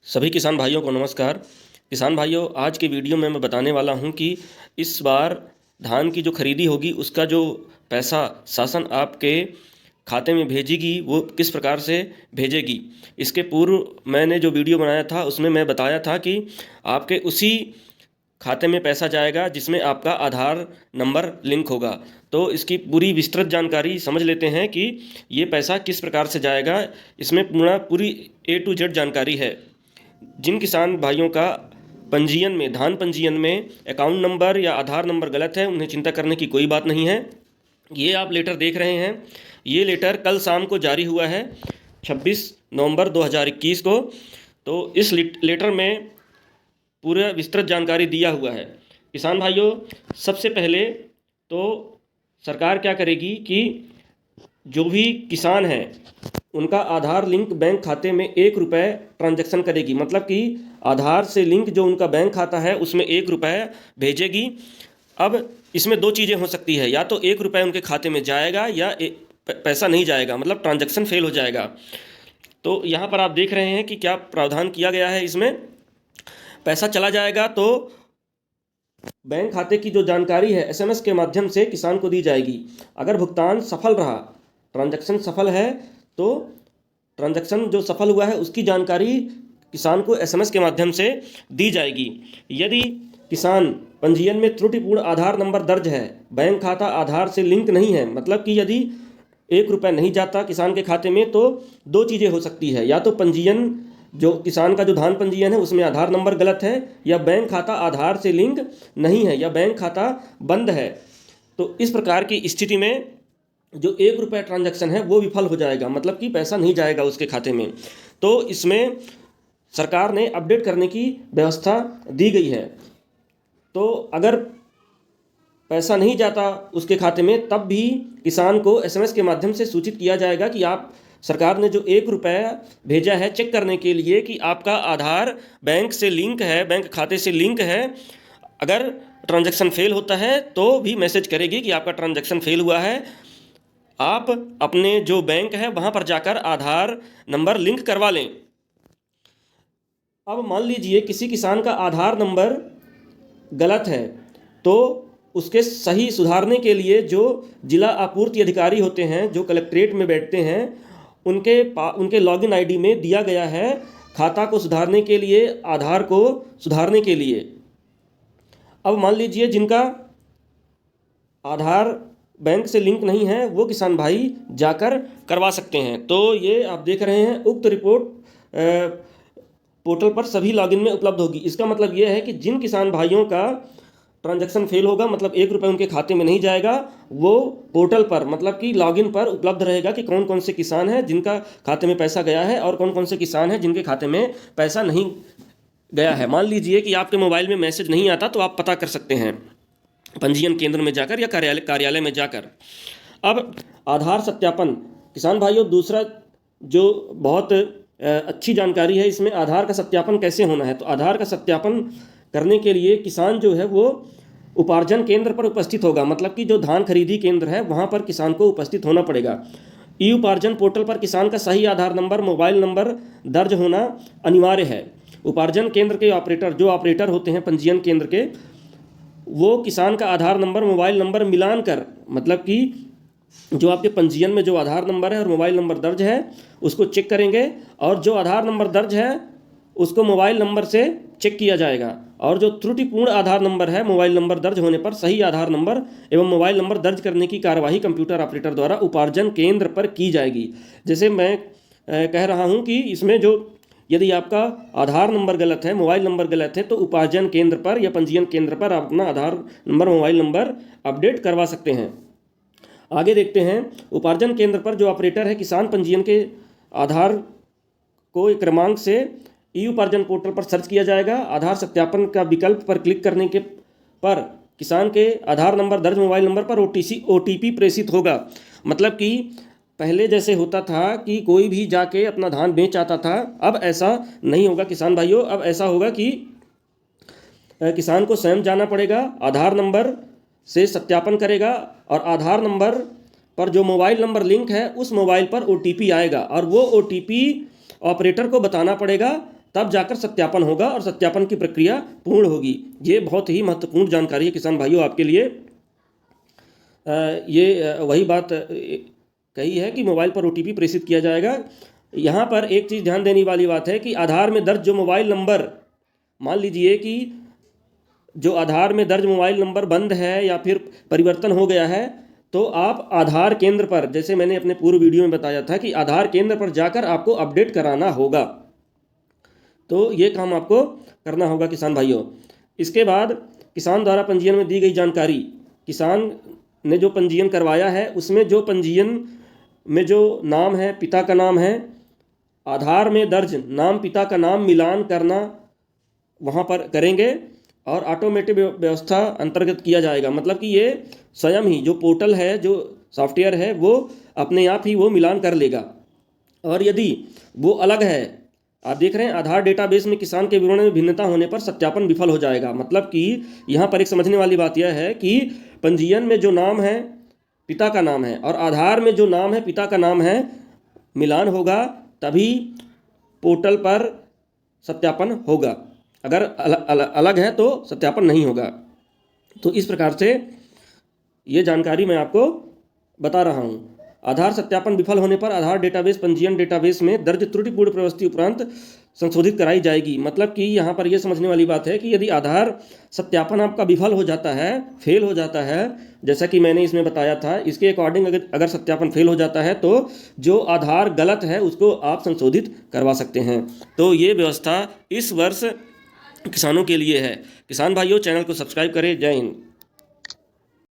सभी किसान भाइयों को नमस्कार। किसान भाइयों, आज के वीडियो में मैं बताने वाला हूं कि इस बार धान की जो खरीदी होगी उसका जो पैसा शासन आपके खाते में भेजेगी वो किस प्रकार से भेजेगी। इसके पूर्व मैंने जो वीडियो बनाया था उसमें मैं बताया था कि आपके उसी खाते में पैसा जाएगा जिसमें आपका आधार नंबर लिंक होगा। तो इसकी पूरी विस्तृत जानकारी समझ लेते हैं कि ये पैसा किस प्रकार से जाएगा। इसमें पूरी A to Z जानकारी है। जिन किसान भाइयों का पंजीयन में धान पंजीयन में अकाउंट नंबर या आधार नंबर गलत है, उन्हें चिंता करने की कोई बात नहीं है। ये आप लेटर देख रहे हैं, ये लेटर कल शाम को जारी हुआ है 26 नवंबर 2021 को। तो इस लेटर में पूरा विस्तृत जानकारी दिया हुआ है। किसान भाइयों, सबसे पहले तो सरकार क्या करेगी कि जो भी किसान हैं उनका आधार लिंक बैंक खाते में 1 रुपये ट्रांजैक्शन करेगी। मतलब कि आधार से लिंक जो उनका बैंक खाता है उसमें 1 रुपये भेजेगी। अब इसमें दो चीज़ें हो सकती है, या तो 1 रुपये उनके खाते में जाएगा या पैसा नहीं जाएगा, मतलब ट्रांजैक्शन फेल हो जाएगा। तो यहाँ पर आप देख रहे हैं कि क्या प्रावधान किया गया है। इसमें पैसा चला जाएगा तो बैंक खाते की जो जानकारी है SMS के माध्यम से किसान को दी जाएगी। अगर भुगतान सफल रहा, ट्रांजैक्शन सफल है, तो ट्रांजैक्शन जो सफल हुआ है उसकी जानकारी किसान को SMS के माध्यम से दी जाएगी। यदि किसान पंजीयन में त्रुटिपूर्ण आधार नंबर दर्ज है, बैंक खाता आधार से लिंक नहीं है, मतलब कि यदि 1 रुपये नहीं जाता किसान के खाते में, तो दो चीज़ें हो सकती है। या तो पंजीयन जो किसान का जो धान पंजीयन है उसमें आधार नंबर गलत है, या बैंक खाता आधार से लिंक नहीं है, या बैंक खाता बंद है। तो इस प्रकार की स्थिति में जो 1 रुपये ट्रांजैक्शन है वो विफल हो जाएगा, मतलब कि पैसा नहीं जाएगा उसके खाते में। तो इसमें सरकार ने अपडेट करने की व्यवस्था दी गई है। तो अगर पैसा नहीं जाता उसके खाते में तब भी किसान को SMS के माध्यम से सूचित किया जाएगा कि आप सरकार ने जो 1 रुपया भेजा है चेक करने के लिए कि आपका आधार बैंक से लिंक है, बैंक खाते से लिंक है। अगर ट्रांजैक्शन फेल होता है तो भी मैसेज करेगी कि आपका ट्रांजैक्शन फेल हुआ है, आप अपने जो बैंक है वहाँ पर जाकर आधार नंबर लिंक करवा लें। अब मान लीजिए किसी किसान का आधार नंबर गलत है, तो उसके सही सुधारने के लिए जो जिला आपूर्ति अधिकारी होते हैं, जो कलेक्ट्रेट में बैठते हैं, उनके लॉगिन ID में दिया गया है खाता को सुधारने के लिए, आधार को सुधारने के लिए। अब मान लीजिए जिनका आधार बैंक से लिंक नहीं है वो किसान भाई जाकर करवा सकते हैं। तो ये आप देख रहे हैं, उक्त रिपोर्ट पोर्टल पर सभी लॉगिन में उपलब्ध होगी। इसका मतलब ये है कि जिन किसान भाइयों का ट्रांजैक्शन फेल होगा, मतलब 1 रुपये उनके खाते में नहीं जाएगा, वो पोर्टल पर मतलब कि लॉगिन पर उपलब्ध रहेगा कि कौन कौन से किसान हैं जिनका खाते में पैसा गया है और कौन कौन से किसान हैं जिनके खाते में पैसा नहीं गया है। मान लीजिए कि आपके मोबाइल में मैसेज नहीं आता, तो आप पता कर सकते हैं पंजीयन केंद्र में जाकर या कार्यालय में जाकर। अब आधार सत्यापन, किसान भाइयों, दूसरा जो बहुत अच्छी जानकारी है इसमें, आधार का सत्यापन कैसे होना है। तो आधार का सत्यापन करने के लिए किसान जो है वो उपार्जन केंद्र पर उपस्थित होगा, मतलब कि जो धान खरीदी केंद्र है वहाँ पर किसान को उपस्थित होना पड़ेगा। उपार्जन पोर्टल पर किसान का सही आधार नंबर, मोबाइल नंबर दर्ज होना अनिवार्य है। उपार्जन केंद्र के ऑपरेटर होते हैं पंजीयन केंद्र के, वो किसान का आधार नंबर, मोबाइल नंबर मिलान कर, मतलब कि जो आपके पंजीयन में जो आधार नंबर है और मोबाइल नंबर दर्ज है उसको चेक करेंगे, और जो आधार नंबर दर्ज है उसको मोबाइल नंबर से चेक किया जाएगा। और जो त्रुटिपूर्ण आधार नंबर है, मोबाइल नंबर दर्ज होने पर सही आधार नंबर एवं मोबाइल नंबर दर्ज करने की कार्यवाही कंप्यूटर ऑपरेटर द्वारा उपार्जन केंद्र पर की जाएगी। जैसे मैं कह रहा हूं कि इसमें जो यदि आपका आधार नंबर गलत है, मोबाइल नंबर गलत है, तो उपार्जन केंद्र पर या पंजीयन केंद्र पर आप अपना आधार नंबर, मोबाइल नंबर अपडेट करवा सकते हैं। आगे देखते हैं, उपार्जन केंद्र पर जो ऑपरेटर है, किसान पंजीयन के आधार को एक क्रमांक से उपार्जन पोर्टल पर सर्च किया जाएगा। आधार सत्यापन का विकल्प पर क्लिक करने के पर किसान के आधार नंबर दर्ज मोबाइल नंबर पर OTP प्रेषित होगा। मतलब कि पहले जैसे होता था कि कोई भी जाके अपना धान बेच आता था, अब ऐसा नहीं होगा किसान भाइयों। अब ऐसा होगा कि किसान को स्वयं जाना पड़ेगा, आधार नंबर से सत्यापन करेगा, और आधार नंबर पर जो मोबाइल नंबर लिंक है उस मोबाइल पर OTP आएगा, और वो OTP ऑपरेटर को बताना पड़ेगा तब जाकर सत्यापन होगा और सत्यापन की प्रक्रिया पूर्ण होगी। ये बहुत ही महत्वपूर्ण जानकारी है किसान भाइयों आपके लिए। ये वही बात कही है कि मोबाइल पर OTP प्रेषित किया जाएगा। यहाँ पर एक चीज़ ध्यान देने वाली बात है कि आधार में दर्ज जो मोबाइल नंबर, मान लीजिए कि जो आधार में दर्ज मोबाइल नंबर बंद है या फिर परिवर्तन हो गया है, तो आप आधार केंद्र पर, जैसे मैंने अपने पूर्व वीडियो में बताया था कि आधार केंद्र पर जाकर आपको अपडेट कराना होगा। तो ये काम आपको करना होगा किसान भाइयों। इसके बाद किसान द्वारा पंजीयन में दी गई जानकारी, किसान ने जो पंजीयन करवाया है उसमें जो पंजीयन में जो नाम है, पिता का नाम है, आधार में दर्ज नाम पिता का नाम मिलान करना वहाँ पर करेंगे और ऑटोमेटिक व्यवस्था अंतर्गत किया जाएगा। मतलब कि ये स्वयं ही जो पोर्टल है, जो सॉफ्टवेयर है, वो अपने आप ही वो मिलान कर लेगा। और यदि वो अलग है, आप देख रहे हैं आधार डेटाबेस में किसान के विवरण में भिन्नता होने पर सत्यापन विफल हो जाएगा। मतलब कि यहाँ पर एक समझने वाली बात यह है कि पंजीयन में जो नाम है पिता का नाम है और आधार में जो नाम है पिता का नाम है, मिलान होगा तभी पोर्टल पर सत्यापन होगा। अगर अलग है तो सत्यापन नहीं होगा। तो इस प्रकार से ये जानकारी मैं आपको बता रहा हूँ। आधार सत्यापन विफल होने पर आधार डेटाबेस पंजीयन डेटाबेस में दर्ज त्रुटिपूर्ण प्रविष्टि उपरांत संशोधित कराई जाएगी। मतलब कि यहाँ पर यह समझने वाली बात है कि यदि आधार सत्यापन आपका विफल हो जाता है, फेल हो जाता है, जैसा कि मैंने इसमें बताया था, इसके अकॉर्डिंग अगर सत्यापन फेल हो जाता है तो जो आधार गलत है उसको आप संशोधित करवा सकते हैं। तो ये व्यवस्था इस वर्ष किसानों के लिए है। किसान भाइयों, चैनल को सब्सक्राइब करें। जय हिंद।